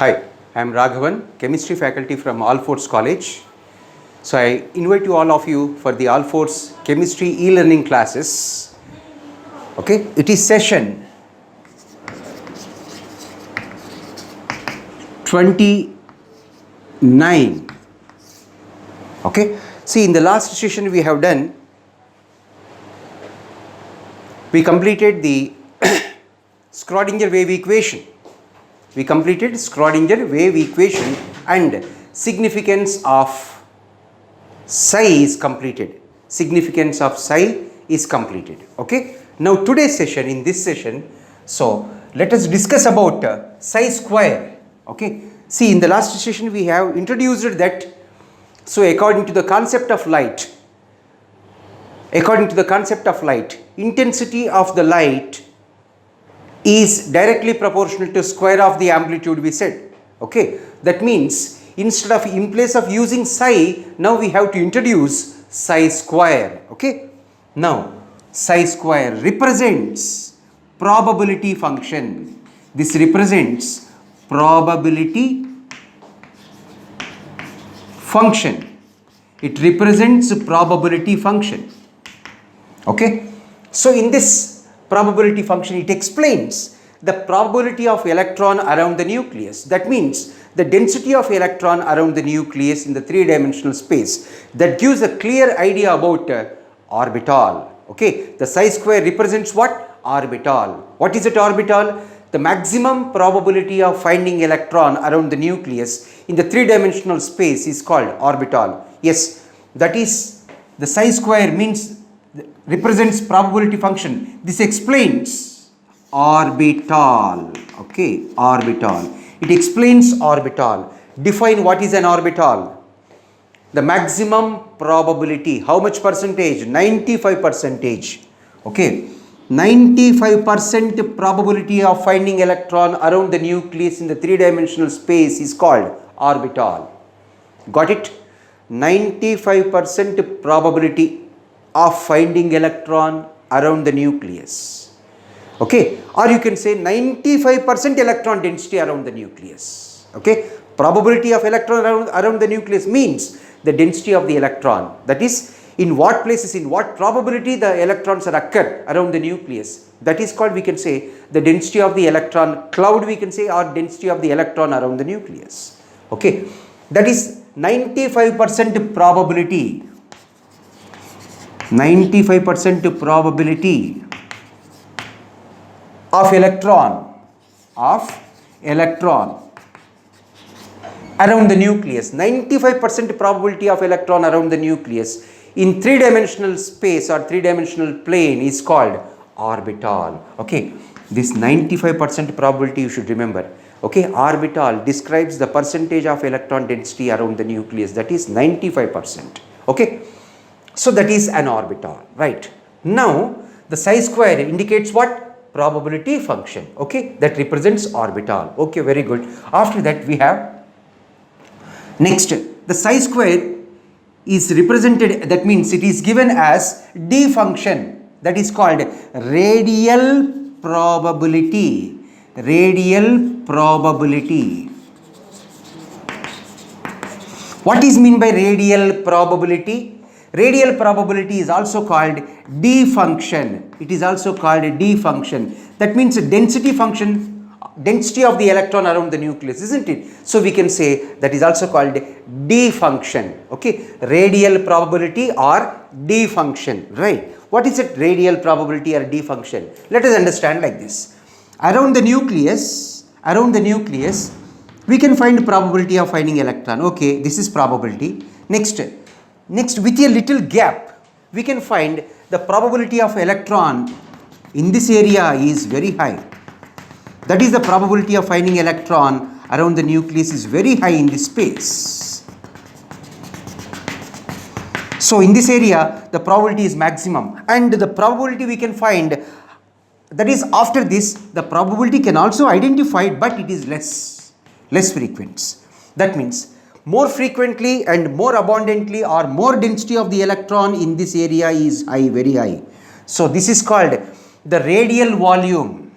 Hi, I am Raghavan, chemistry faculty from Allforce College. So I invite you all of you for the Allforce chemistry e-learning classes. Okay, it is session 29. Okay, see, in the last session we have done, we completed the Schrodinger wave equation. We completed Schrodinger wave equation and significance of psi is completed. Significance of psi is completed. Okay. Now today's session, in this session, so let us discuss about psi square. Okay. See, in the last session we have introduced that. So according to the concept of light, intensity of the light is directly proportional to square of the amplitude, we said. Okay, that means instead of, in place of using psi, now we have to introduce psi square. Okay, now psi square represents probability function. This represents probability function. It represents probability function. Okay, so in this probability function, it explains the probability of electron around the nucleus. That means the density of electron around the nucleus in the three-dimensional space. That gives a clear idea about orbital. Okay, the psi square represents what? Orbital. What is it, orbital? The maximum probability of finding electron around the nucleus in the three-dimensional space is called orbital. Yes, that is, the psi square means represents probability function. This explains orbital. Okay, orbital. It explains orbital. Define what is an orbital. The maximum probability. How much percentage? 95%. Okay, 95% probability of finding electron around the nucleus in the three-dimensional space is called orbital. Got it? 95% probability of finding electron around the nucleus. Okay, or you can say 95% electron density around the nucleus. Okay, probability of electron around the nucleus means the density of the electron. That is, in what places, in what probability the electrons are occur around the nucleus. That is called, we can say, the density of the electron cloud, we can say, or density of the electron around the nucleus. Okay, that is 95% probability. 95% probability of electron around the nucleus. 95% probability of electron around the nucleus in three-dimensional space or three-dimensional plane is called orbital. Okay, this 95% probability you should remember. Okay, orbital describes the percentage of electron density around the nucleus, that is 95%. Okay, so that is an orbital, right? Now the psi square indicates what? Probability function. Okay, that represents orbital. Okay, very good. After that we have next, the psi square is represented, that means it is given as d function, that is called radial probability. Radial probability. What is mean by radial probability? Radial probability is also called d function. It is also called d function. That means a density function, density of the electron around the nucleus, isn't it? So we can say that is also called d function. Okay, radial probability or d function, right? What is it, radial probability or d function? Let us understand like this. Around the nucleus, we can find probability of finding electron. Okay, this is probability. Next, with a little gap, we can find the probability of electron in this area is very high. That is, the probability of finding electron around the nucleus is very high in this space. So in this area, the probability is maximum, and the probability we can find, that is, after this, the probability can also identify, but it is less frequent. That means more frequently and more abundantly or more density of the electron in this area is high, very high. So this is called the radial volume.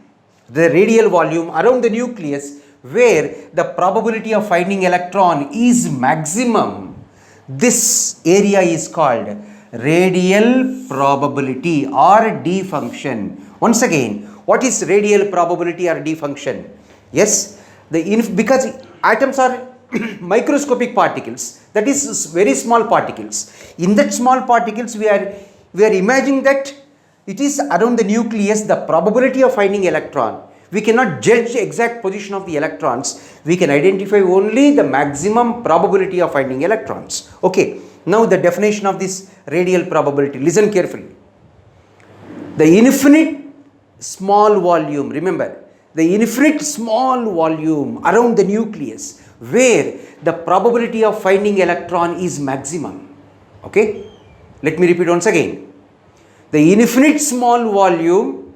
The radial volume around the nucleus where the probability of finding electron is maximum, this area is called radial probability or D function. Once again, what is radial probability or D function? Yes, because atoms are microscopic particles, that is very small particles. In that small particles, we are imagining that it is around the nucleus, the probability of finding electron. We cannot judge the exact position of the electrons. We can identify only the maximum probability of finding electrons. Okay, now the definition of this radial probability. Listen carefully. The infinite small volume, remember, the infinite small volume around the nucleus where the probability of finding electron is maximum. Okay, let me repeat once again. The infinite small volume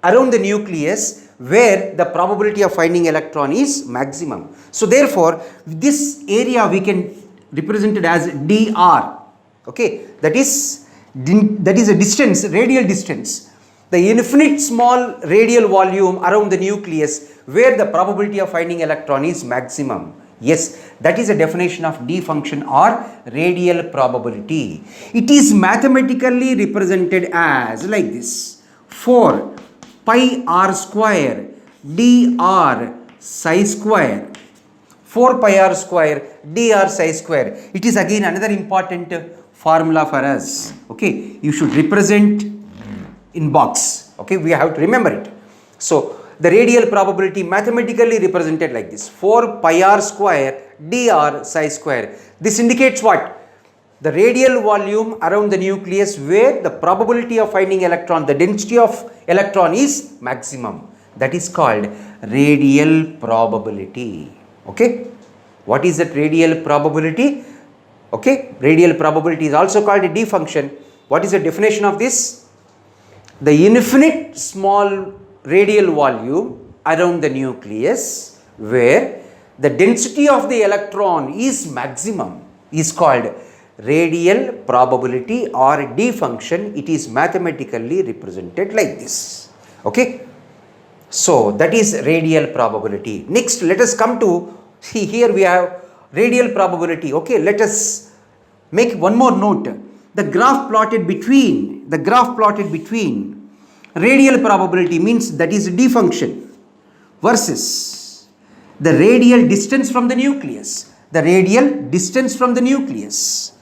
around the nucleus where the probability of finding electron is maximum. So therefore, this area we can represent it as dr. Okay, that is a distance, radial distance, the infinite small radial volume around the nucleus where the probability of finding electron is maximum. Yes, that is a definition of D function or radial probability. It is mathematically represented as like this: 4 pi r square dr psi square. 4 pi r square dr psi square. It is again another important formula for us. Okay, you should represent in box. Okay, we have to remember it. So the radial probability mathematically represented like this: 4 pi r square dr psi square. This indicates what? The radial volume around the nucleus where the probability of finding electron, the density of electron is maximum. That is called radial probability. Okay, what is that radial probability? Okay, radial probability is also called a D function. What is the definition of this? The infinite small radial volume around the nucleus where the density of the electron is maximum is called radial probability or D function. It is mathematically represented like this. Okay, so that is radial probability. Next, let us come to, see here we have radial probability. Okay, let us make one more note. The graph plotted between radial probability, means that is D function, versus the radial distance from the nucleus. The radial distance from the nucleus,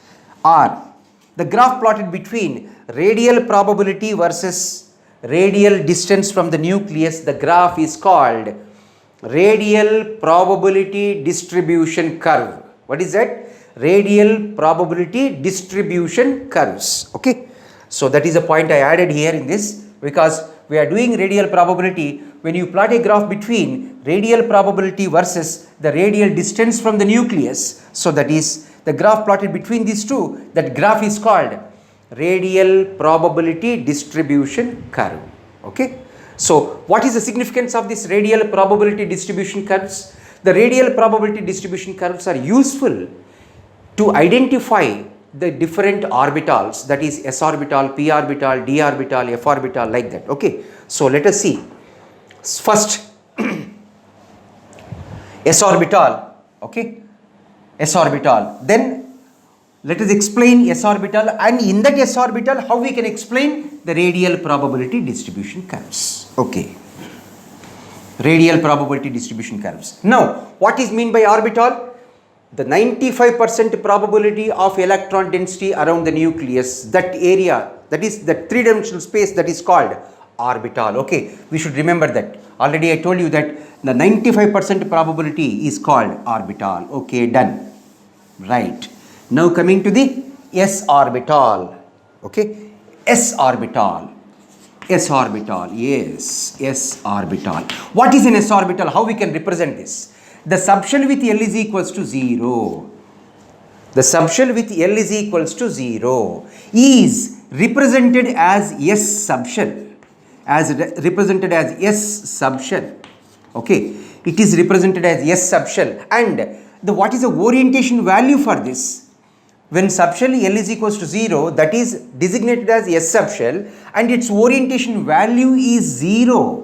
or the graph plotted between radial probability versus radial distance from the nucleus, the graph is called radial probability distribution curve. What is that? Radial probability distribution curves. Okay, so that is a point I added here in this, because we are doing radial probability. When you plot a graph between radial probability versus the radial distance from the nucleus, so that is the graph plotted between these two, that graph is called radial probability distribution curve. Okay, so what is the significance of this radial probability distribution curves? The radial probability distribution curves are useful to identify the different orbitals, that is s orbital, p orbital, d orbital, f orbital, like that. Okay, so let us see. First, s orbital. Okay, s orbital. Then let us explain s orbital, and in that s orbital, how we can explain the radial probability distribution curves. Okay, radial probability distribution curves. Now, what is mean by orbital? The 95% probability of electron density around the nucleus, that area, that is the three-dimensional space, that is called orbital. Okay, we should remember that. Already I told you that the 95% probability is called orbital. Okay, done. Right. Now coming to the s orbital. Okay, s orbital. S orbital, yes, s orbital. What is an s orbital? How we can represent this? The subshell with L is equals to 0. The subshell with L is equals to 0 is represented as S subshell. Represented as S subshell. Okay, it is represented as S subshell. And what is the orientation value for this? When subshell L is equals to 0, that is designated as S subshell, and its orientation value is 0.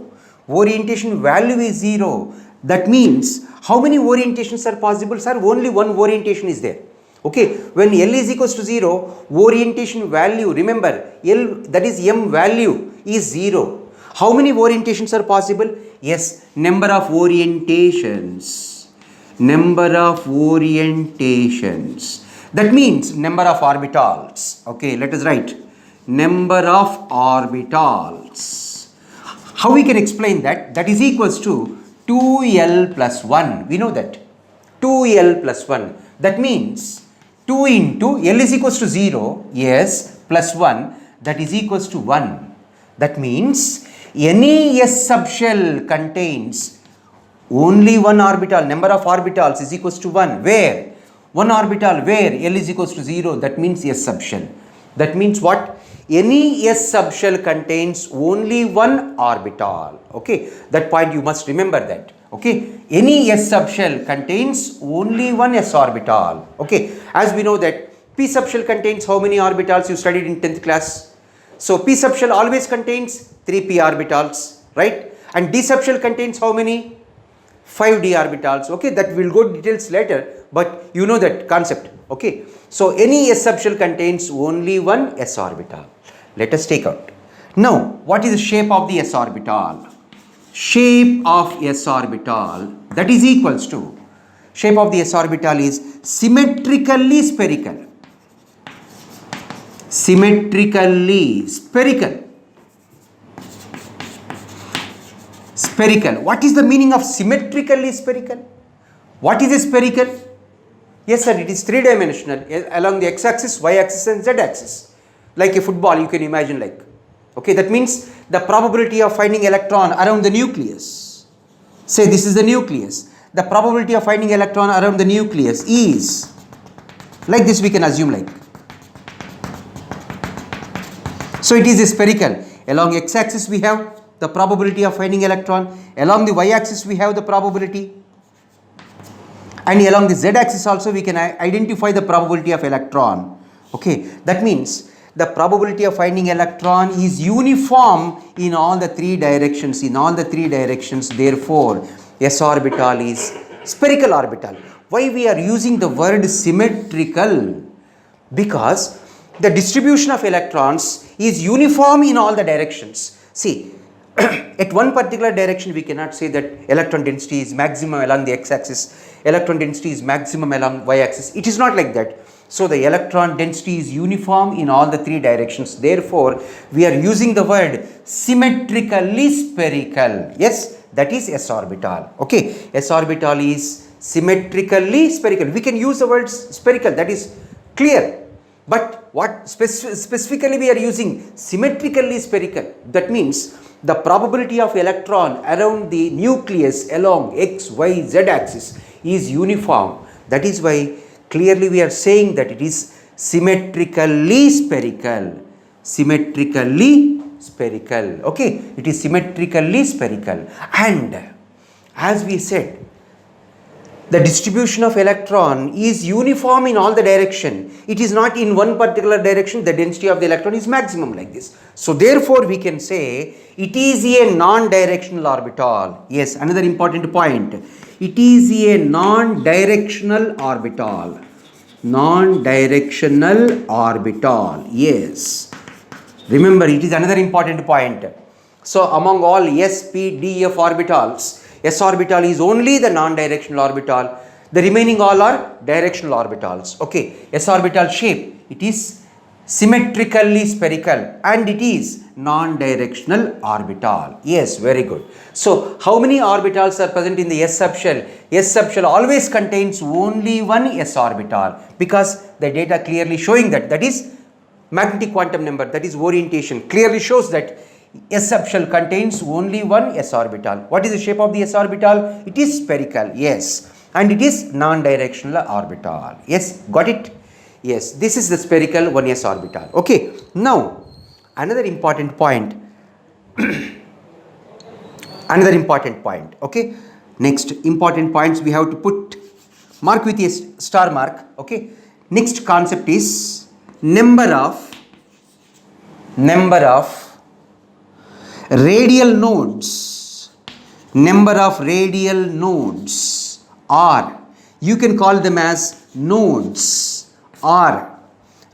Orientation value is 0. That means how many orientations are possible, sir? Only one orientation is there. Okay, when L is equals to 0, orientation value, remember L, that is M value is 0. How many orientations are possible? Yes, number of orientations. Number of orientations. That means number of orbitals. Okay, let us write number of orbitals. How we can explain that? That is equals to 2L plus 1. We know that. 2L plus 1. That means 2 into L is equals to 0. Yes, plus 1. That is equals to 1. That means any S subshell contains only one orbital. Number of orbitals is equals to 1. Where? One orbital where L is equals to 0. That means S subshell. That means what? Any S subshell contains only one orbital. Okay, that point you must remember that. Okay, any S subshell contains only one S orbital. Okay, as we know that P subshell contains how many orbitals? You studied in 10th class. So P subshell always contains 3p orbitals, right? And D subshell contains how many? 5d orbitals. Okay, that will go details later, but you know that concept. Okay, so any S subshell contains only one S orbital. Let us take out. Now, what is the shape of the S orbital? Shape of S orbital, that is equals to, shape of the S orbital is symmetrically spherical. Symmetrically spherical. Spherical. What is the meaning of symmetrically spherical? What is a spherical? Yes, sir, it is three-dimensional along the x-axis, y-axis and z-axis. Like a football, you can imagine like. Okay, that means the probability of finding electron around the nucleus. Say this is the nucleus. The probability of finding electron around the nucleus is, like this we can assume like. So it is a spherical. Along x-axis we have the probability of finding electron. Along the y-axis we have the probability. And along the z-axis also we can identify the probability of electron. Okay, that means the probability of finding electron is uniform in all the three directions. In all the three directions, therefore, S orbital is spherical orbital. Why we are using the word symmetrical? Because the distribution of electrons is uniform in all the directions. See, at one particular direction we cannot say that electron density is maximum along the x-axis, electron density is maximum along y-axis. It is not like that. So the electron density is uniform in all the three directions. Therefore, we are using the word symmetrically spherical. Yes, that is S orbital. Okay, S orbital is symmetrically spherical. We can use the word spherical, that is clear. But what specifically we are using? Symmetrically spherical. That means the probability of electron around the nucleus along x, y, z axis is uniform. That is why clearly we are saying that it is symmetrically spherical. Symmetrically spherical. Okay, it is symmetrically spherical. And as we said, the distribution of electron is uniform in all the direction. It is not in one particular direction. The density of the electron is maximum like this. So therefore we can say it is a non-directional orbital. Yes, another important point. It is a non-directional orbital. Non-directional orbital. Yes. Remember, it is another important point. So among all S, P, D, F orbitals, S orbital is only the non-directional orbital. The remaining all are directional orbitals. Okay, S orbital shape, it is symmetrically spherical and it is non-directional orbital. Yes, very good. So how many orbitals are present in the S subshell? S subshell always contains only one S orbital because the data clearly showing that, that is magnetic quantum number, that is orientation, clearly shows that S subshell contains only one S orbital. What is the shape of the S orbital? It is spherical. Yes. And it is non-directional orbital. Yes. Got it? Yes. This is the spherical 1s orbital. Okay. Now, another important point. Another important point. Okay. Next important points we have to put mark with a star mark. Okay. Next concept is number of radial nodes number of radial nodes, or you can call them as nodes, or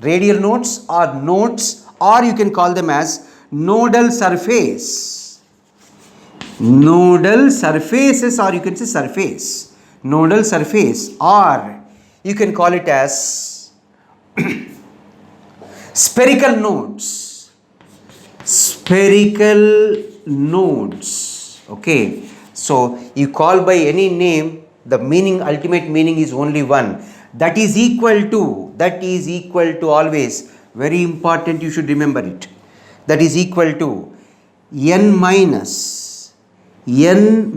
radial nodes or nodes, or you can call them as nodal surface. Nodal surfaces, or you can say surface. Nodal surface, or you can call it as spherical nodes. Spherical nodes. Okay. So you call by any name, the meaning, ultimate meaning is only one. That is equal to always, very important, you should remember it. That is equal to n minus L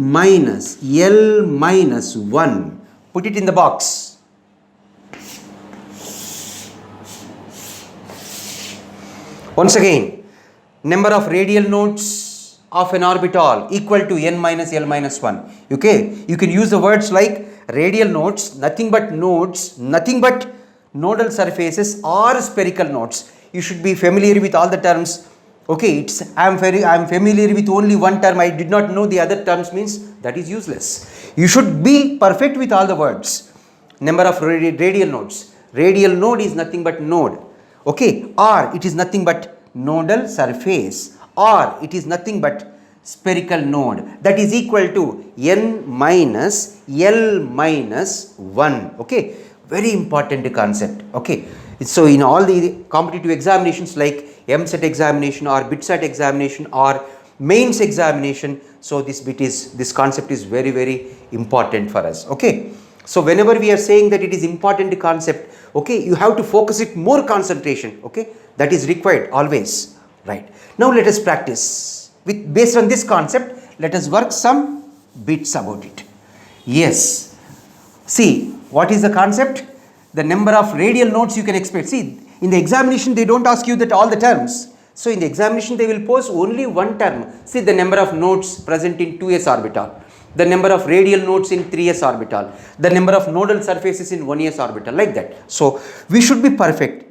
minus 1. Put it in the box. Once again, number of radial nodes of an orbital equal to n minus L minus 1. Okay, you can use the words like radial nodes, nothing but nodes, nothing but nodal surfaces, or spherical nodes. You should be familiar with all the terms. Okay, I am familiar with only one term, I did not know the other terms, means that is useless. You should be perfect with all the words. Number of radial nodes. Radial node is nothing but node. Okay, or it is nothing but nodal surface, or it is nothing but spherical node. That is equal to n minus L minus 1. Okay, very important concept. Okay, so in all the competitive examinations like MSET examination or BITSAT examination or mains examination, so this concept is very important for us. Okay, so whenever we are saying that it is important concept, okay, you have to focus it more concentration. Okay, that is required always. Right, now let us practice with, based on this concept, let us work some bits about it. Yes, see, what is the concept? The number of radial nodes you can expect. See, in the examination they don't ask you that all the terms. So in the examination they will pose only one term. See, the number of nodes present in 2s orbital, the number of radial nodes in 3s orbital, the number of nodal surfaces in 1s orbital, like that. So we should be perfect,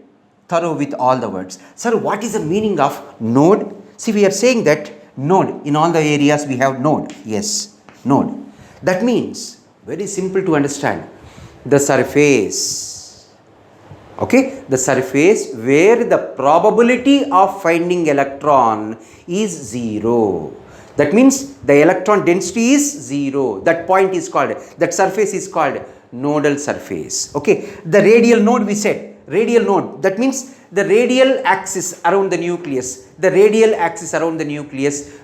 thorough with all the words. Sir, what is the meaning of node? See, we are saying that node, in all the areas we have node. Yes, node. That means, very simple to understand, the surface. Okay, the surface where the probability of finding electron is 0. That means the electron density is 0. That point is called, that surface is called nodal surface. Okay, the radial node, we said, radial node, that means the radial axis around the nucleus,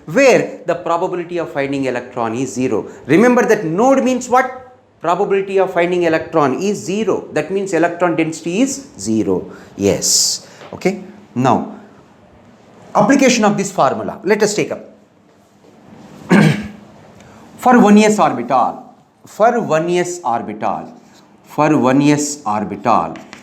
where the probability of finding electron is 0. Remember that node means what? Probability of finding electron is 0. That means electron density is 0. Yes. Okay. Now, application of this formula. Let us take up. For 1s orbital,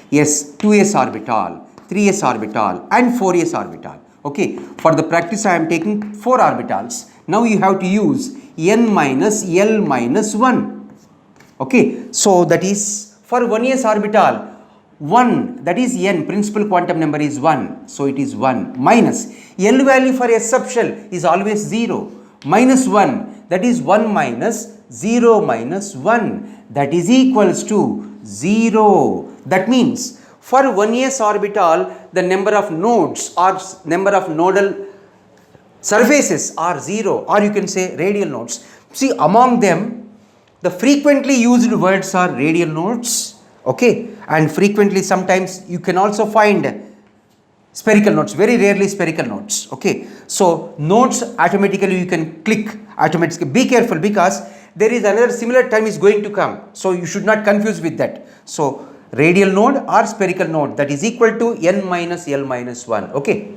yes, 2s orbital, 3s orbital and 4s orbital. Okay. For the practice I am taking 4 orbitals. Now you have to use n minus L minus 1. Okay, so that is for 1s orbital, 1, that is n, principal quantum number is 1, so it is 1, minus L value for s sub shell is always 0, minus 1, that is 1 minus 0 minus 1, that is equals to 0. That means for 1s orbital, the number of nodes or number of nodal surfaces are 0, or you can say radial nodes. See, among them, the frequently used words are radial nodes, okay, and frequently sometimes you can also find spherical nodes, very rarely spherical nodes, okay. So nodes automatically you can click automatically. Be careful because there is another similar term is going to come, so you should not confuse with that. So radial node or spherical node, that is equal to n minus L minus 1, okay.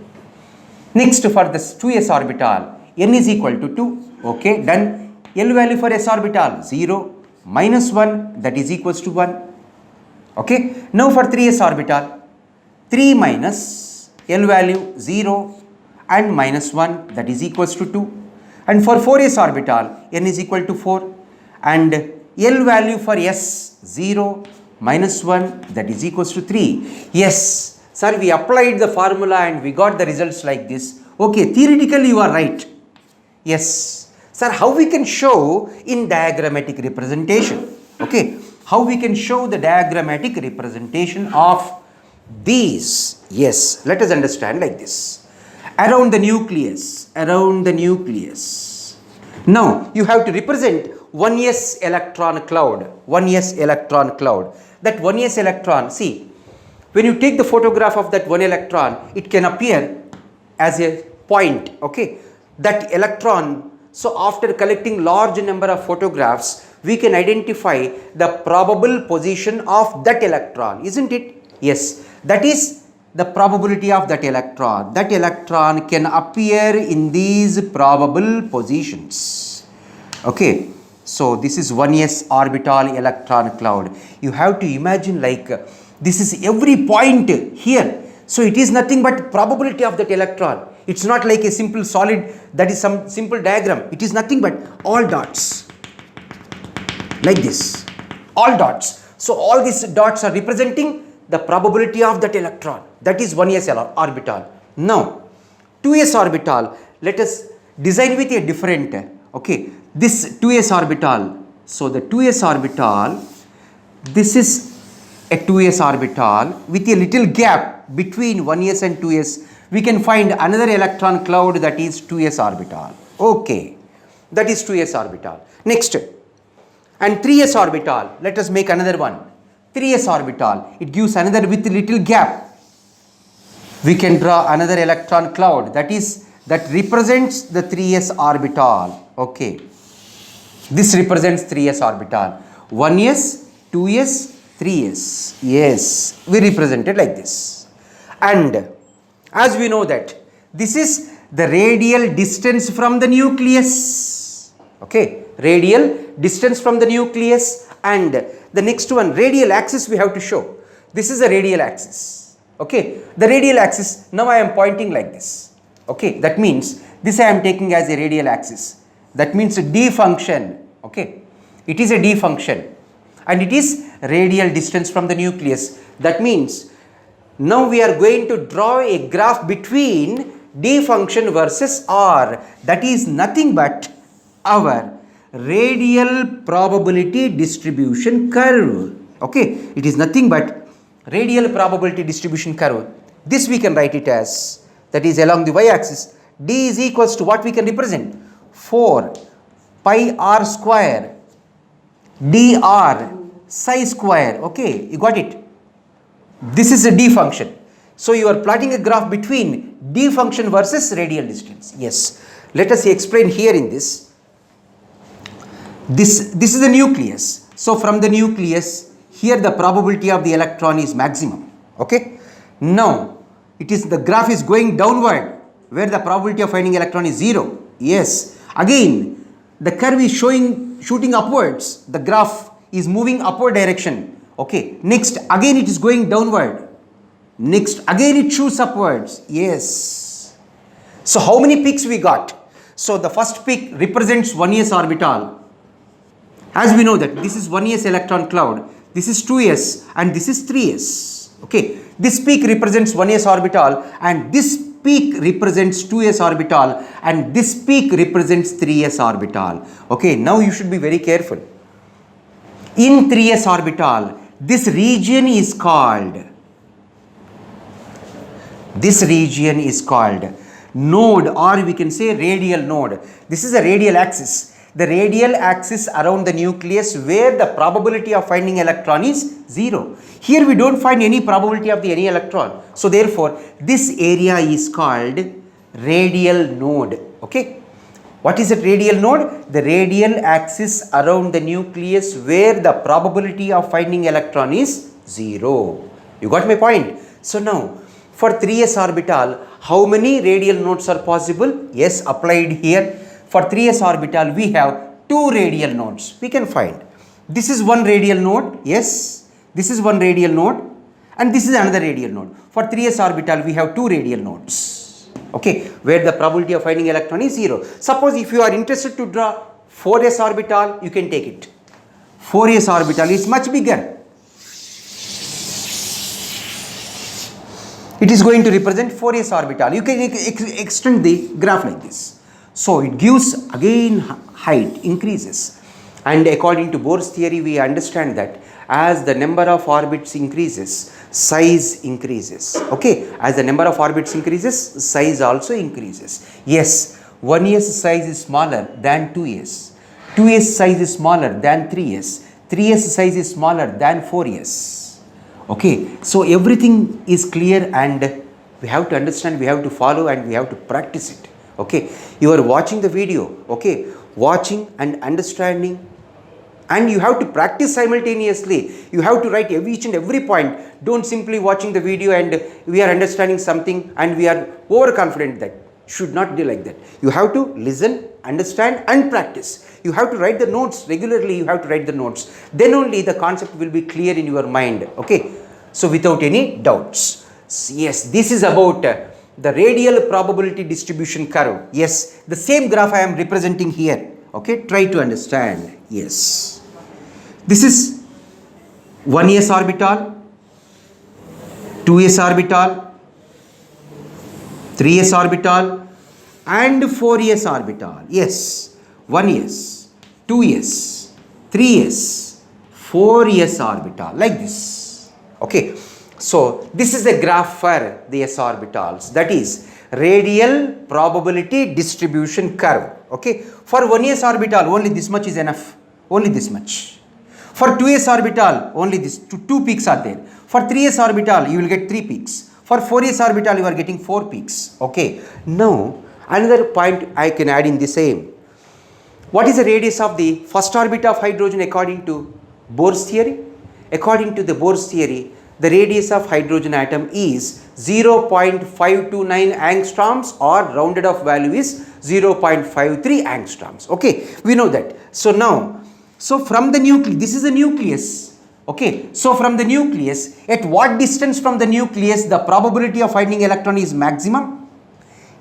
Next, for this 2s orbital, n is equal to 2, okay, done. L value for s orbital 0, minus 1, that is equals to 1. Okay. Now for 3s orbital, 3 minus L value 0 and minus 1, that is equals to 2. And for 4s orbital, n is equal to 4 and L value for s 0 minus 1, that is equals to 3. Yes, sir, we applied the formula and we got the results like this. Okay, theoretically you are right. Yes. Sir, how we can show in diagrammatic representation? Okay, how we can show the diagrammatic representation of these? Yes, let us understand like this. Around the nucleus, Now, you have to represent 1s electron cloud, 1s electron cloud. That 1s electron, see, when you take the photograph of that one electron, it can appear as a point, okay? That electron, so after collecting large number of photographs, we can identify the probable position of that electron, isn't it? Yes, that is the probability of that electron. That electron can appear in these probable positions. Okay, so this is 1s orbital electron cloud. You have to imagine like this is every point here. So it is nothing but probability of that electron. It's not like a simple solid, that is some simple diagram. It is nothing but all dots like this, all dots. So all these dots are representing the probability of that electron. That is 1s orbital. Now 2s orbital, let us design with a different, okay, this 2s orbital. So the 2s orbital, this is a 2s orbital with a little gap between 1s and 2s. We can find another electron cloud, that is 2s orbital. Okay, that is 2s orbital. Next, and 3s orbital, let us make another one. 3s orbital, it gives another with a little gap. We can draw another electron cloud, that represents the 3s orbital. Okay, this represents 3s orbital. 1s, 2s, 3s. Yes, we represent it like this. And as we know that this is the radial distance from the nucleus. Okay, radial distance from the nucleus. And the next one, radial axis we have to show. This is a radial axis. Okay, the radial axis, now I am pointing like this. Okay, that means this I am taking as a radial axis. That means a D function. Okay, it is a D function. And it is radial distance from the nucleus. That means now we are going to draw a graph between D function versus R. That is nothing but our radial probability distribution curve. Okay, it is nothing but radial probability distribution curve. This we can write it as, that is along the y-axis, D is equals to what we can represent? 4 pi r square dr psi square. Okay, you got it? This is a D function. So you are plotting a graph between D function versus radial distance. Yes, let us explain here in this. This is the nucleus. So from the nucleus, here the probability of the electron is maximum. Okay, now it is, the graph is going downward where the probability of finding electron is 0. Yes, again the curve is shooting upwards. The graph is moving upward direction. Okay, next again it is going downward. Next again it shoots upwards. Yes. So how many peaks we got? So the first peak represents 1s orbital. As we know that this is 1s electron cloud, this is 2s and this is 3s. Okay, this peak represents 1s orbital and this peak represents 2s orbital and this peak represents 3s orbital. Okay, now you should be very careful. In 3s orbital, this region is called node, or we can say radial node. This is a radial axis. The radial axis around the nucleus where the probability of finding electron is 0. Here we don't find any probability of any electron. So therefore, this area is called radial node. Okay. What is a radial node? The radial axis around the nucleus where the probability of finding electron is 0. You got my point? So now, for 3s orbital, how many radial nodes are possible? Yes, applied here. For 3s orbital, we have 2 radial nodes. We can find. This is one radial node. Yes, this is one radial node. And this is another radial node. For 3s orbital, we have 2 radial nodes. Okay, where the probability of finding electron is 0. Suppose if you are interested to draw 4s orbital, you can take it. 4s orbital is much bigger. It is going to represent 4s orbital. You can extend the graph like this. So it gives again height increases. And according to Bohr's theory, we understand that as the number of orbits increases, size increases. Okay, as the number of orbits increases, size also increases. Yes, 1s size is smaller than 2s. 2s size is smaller than 3s. 3s size is smaller than 4s. Okay, so everything is clear and we have to understand, we have to follow and we have to practice it. Okay, you are watching the video, okay, watching and understanding, and you have to practice simultaneously. You have to write each and every point. Don't simply watching the video and we are understanding something and we are overconfident. That should not be like that. You have to listen, understand and practice. You have to write the notes regularly. You have to write the notes. Then only the concept will be clear in your mind. Okay, so without any doubts. Yes, this is about the radial probability distribution curve. Yes, the same graph I am representing here. Okay, try to understand. Yes, this is 1s orbital, 2s orbital, 3s orbital and 4s orbital. Yes, 1s, 2s, 3s, 4s orbital, like this. Okay, so this is the graph for the s orbitals, that is radial probability distribution curve. Okay, for 1s orbital only this much is enough, only this much. For 2s orbital only this two peaks are there. For 3s orbital you will get 3 peaks. For 4s orbital you are getting 4 peaks. Okay, now another point I can add in the same. What is the radius of the first orbit of hydrogen according to Bohr's theory? According to the Bohr's theory, the radius of hydrogen atom is 0.529 angstroms, or rounded off value is 0.53 angstroms. Okay, we know that. So now, so from the nucleus, this is the nucleus. Okay, so from the nucleus, at what distance from the nucleus the probability of finding electron is maximum?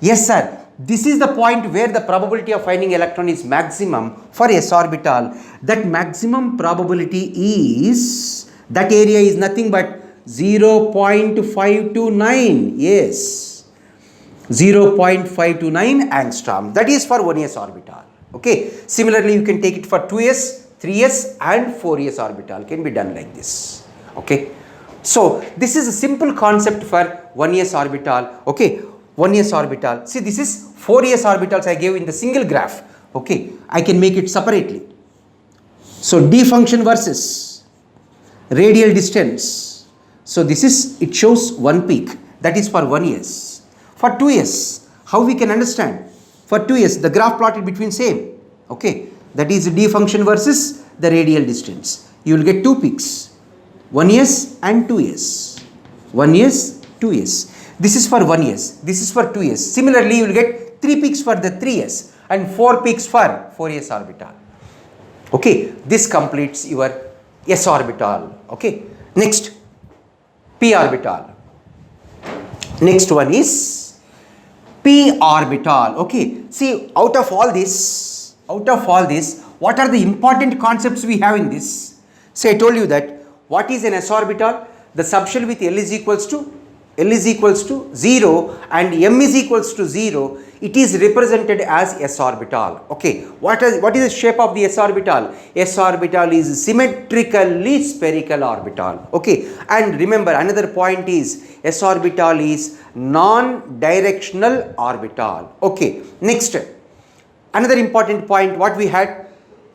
Yes sir, this is the point where the probability of finding electron is maximum for s orbital. That maximum probability is, that area is nothing but 0.529. Yes, 0.529 angstrom. That is for 1s orbital. Okay, similarly you can take it for 2s, 3s and 4s orbital, can be done like this. Okay, so this is a simple concept for 1s orbital. Okay, 1s orbital. See, this is 4s orbitals I gave in the single graph. Okay, I can make it separately. So d function versus radial distance. So this is, it shows 1 peak, that is for 1s. For 2s, how we can understand? For 2s, the graph plotted between same. Okay, that is d function versus the radial distance. You will get 2 peaks, 1s and 2s. 1s, 2s. This is for 1s, this is for 2s. Similarly, you will get 3 peaks for the 3s and 4 peaks for 4s orbital. Okay, this completes your s orbital. Okay, next p orbital. Next one is p orbital. Okay, see, out of all this, what are the important concepts we have in this? So I told you that what is an s orbital? The subshell with L is equals to 0 and m is equals to 0. It is represented as s orbital. Okay, what is the shape of the s orbital? S orbital is symmetrically spherical orbital. Okay, and remember another point is s orbital is non-directional orbital. Okay, next, another important point what we had,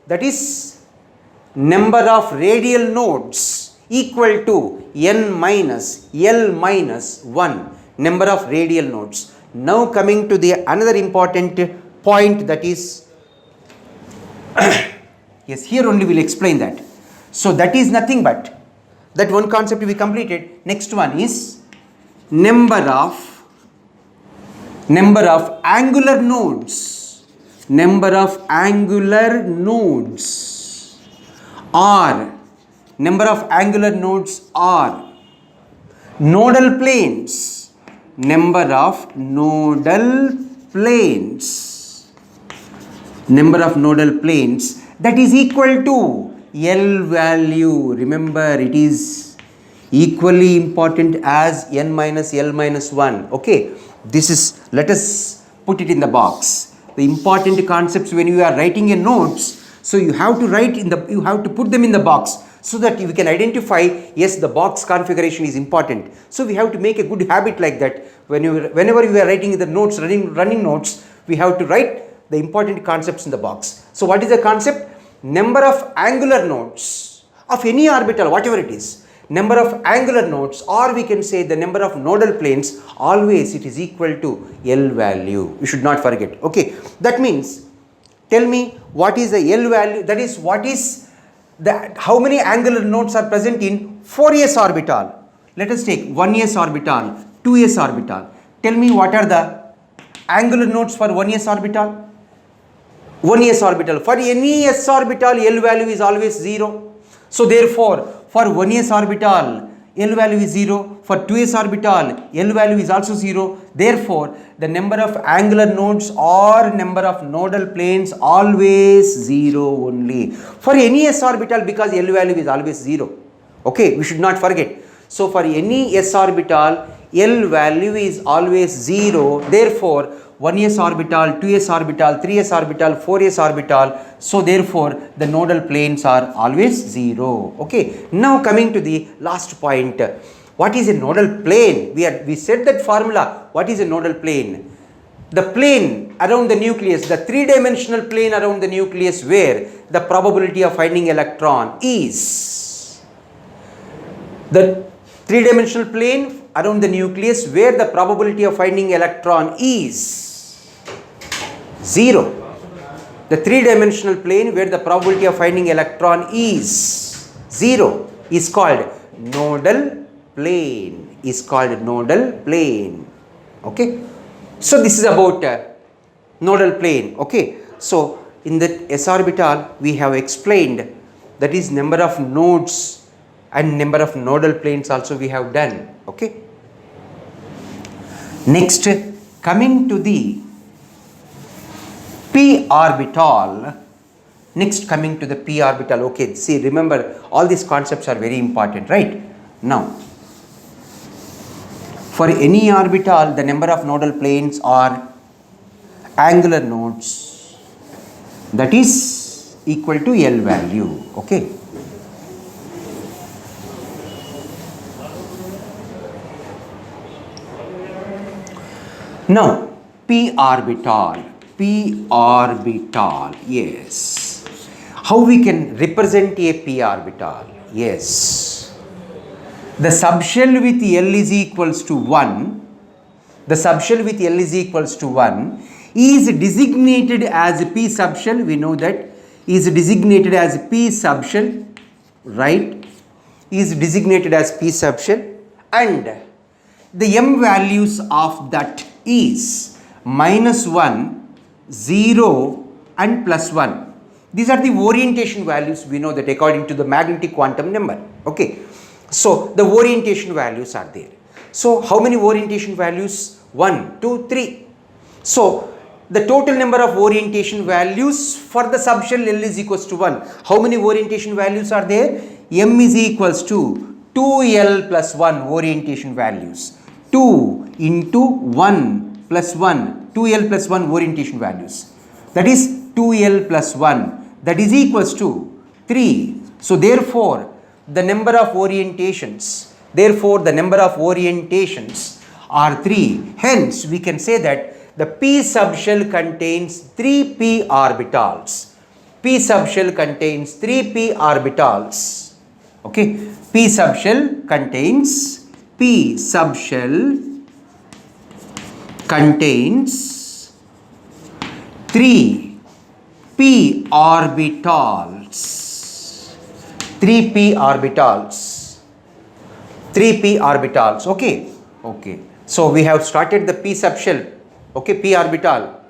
that is number of radial nodes equal to n minus L minus 1, number of radial nodes. Now coming to the another important point, that is yes, here only we will explain that. So that is nothing but that one concept we completed. Next one is number of angular nodes. Number of angular nodes are nodal planes. Number of nodal planes, that is equal to L value. Remember, it is equally important as n minus L minus 1. Okay, this is, let us put it in the box. the important concepts when you are writing a notes. So you have to write in the, you have to put them in the box so that we can identify, yes, the box configuration is important. So we have to make a good habit like that. Whenever you are writing the notes, running notes, we have to write the important concepts in the box. So what is the concept? Number of angular nodes of any orbital, whatever it is, number of angular nodes, or we can say the number of nodal planes, always it is equal to L value. You should not forget. Okay, that means, tell me what is the L value, that is what is the, how many angular nodes are present in 4s orbital. Let us take 1s orbital, 2s orbital. Tell me what are the angular nodes for 1s orbital? 1s orbital. For any s orbital, L value is always 0. So therefore, for 1s orbital, L value is 0. For 2s orbital, L value is also 0. Therefore, the number of angular nodes or number of nodal planes always 0 only. For any s orbital, because L value is always 0. Okay, we should not forget. So for any s orbital, L value is always 0. Therefore, 1s orbital, 2s orbital, 3s orbital, 4s orbital. So therefore, the nodal planes are always 0. Okay. Now coming to the last point. What is a nodal plane? We said that formula. What is a nodal plane? The plane around the nucleus, the three-dimensional plane around the nucleus where the probability of finding electron is. The three-dimensional plane around the nucleus where the probability of finding electron is 0. The three-dimensional plane where the probability of finding electron is 0 is called nodal plane. Is called nodal plane. Okay. So this is about nodal plane. Okay. So in the s orbital we have explained, that is number of nodes and number of nodal planes also we have done. Okay. Next, coming to the p orbital. Next, coming to the p orbital. Okay, see, remember all these concepts are very important, right? Now, for any orbital, the number of nodal planes are angular nodes, that is equal to L value. Okay. Now, p orbital. P orbital, yes. How we can represent a p orbital? Yes. The subshell with L is equals to 1, the subshell with L is equals to 1 is designated as p subshell. We know that is designated as p subshell, right? Is designated as p subshell, and the m values of that is -1, 0 and +1. These are the orientation values. We know that according to the magnetic quantum number. Okay. So the orientation values are there. So how many orientation values? 1, 2, 3. So the total number of orientation values for the subshell L is equals to 1. How many orientation values are there? M is equals to 2L plus 1 orientation values. 2 into 1 plus 1. 2L plus 1 orientation values. That is 2L plus 1. That is equals to 3. So therefore, the number of orientations, are 3. Hence, we can say that the p subshell contains 3 p orbitals. P subshell contains 3 p orbitals. Okay. P subshell contains 3 p orbitals. 3 p orbitals. 3 p orbitals. Okay. Okay. So we have started the p subshell. Okay, p orbital.